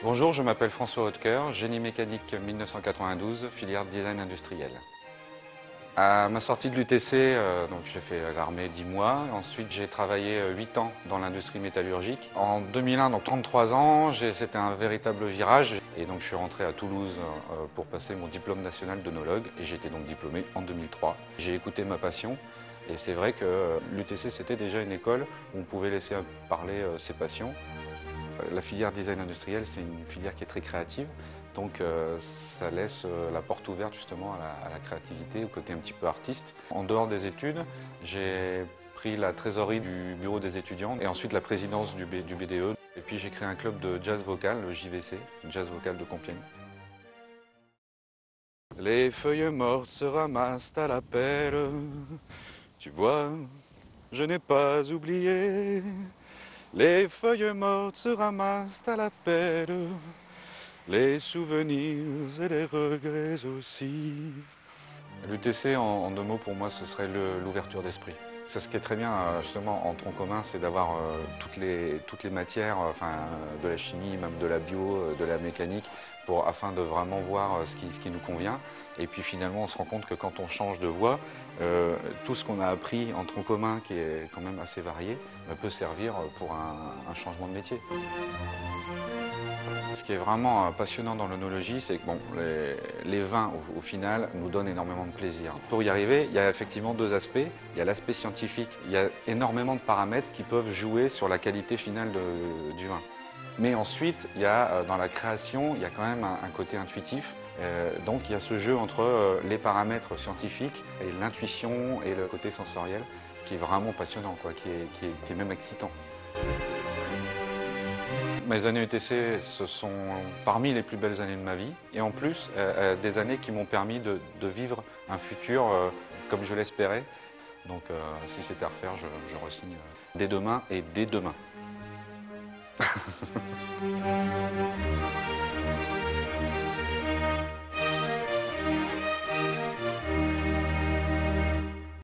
Bonjour, je m'appelle François Hautecoeur, génie mécanique 1992, filière design industriel. À ma sortie de l'UTC, j'ai fait l'armée 10 mois. Ensuite, j'ai travaillé 8 ans dans l'industrie métallurgique. En 2001, donc 33 ans, c'était un véritable virage. Et donc, je suis rentré à Toulouse pour passer mon diplôme national d'œnologue. Et j'ai été donc diplômé en 2003. J'ai écouté ma passion. Et c'est vrai que l'UTC, c'était déjà une école où on pouvait laisser parler ses passions. La filière design industriel, c'est une filière qui est très créative, donc ça laisse la porte ouverte justement à la créativité, au côté un petit peu artiste. En dehors des études, j'ai pris la trésorerie du bureau des étudiants et ensuite la présidence du BDE. Et puis j'ai créé un club de jazz vocal, le JVC, Jazz Vocal de Compiègne. Les feuilles mortes se ramassent à la pelle, tu vois, je n'ai pas oublié. Les feuilles mortes se ramassent à la pelle, les souvenirs et les regrets aussi. L'UTC, en deux mots, pour moi, ce serait l'ouverture d'esprit. C'est ce qui est très bien, justement, en tronc commun, c'est d'avoir toutes les matières, de la chimie, même de la bio, de la mécanique, afin de vraiment voir ce qui nous convient. Et puis finalement, on se rend compte que quand on change de voie, tout ce qu'on a appris en tronc commun, qui est quand même assez varié, peut servir pour un changement de métier. Ce qui est vraiment passionnant dans l'œnologie, c'est que les vins, au final, nous donnent énormément de plaisir. Pour y arriver, il y a effectivement deux aspects. Il y a l'aspect scientifique. Il y a énormément de paramètres qui peuvent jouer sur la qualité finale du vin. Mais ensuite, dans la création, il y a quand même un côté intuitif. Donc il y a ce jeu entre les paramètres scientifiques et l'intuition et le côté sensoriel qui est vraiment passionnant, quoi, qui est même excitant. Mes années UTC, ce sont parmi les plus belles années de ma vie. Et en plus, des années qui m'ont permis de vivre un futur comme je l'espérais. Donc si c'était à refaire, je re-signe dès demain et dès demain.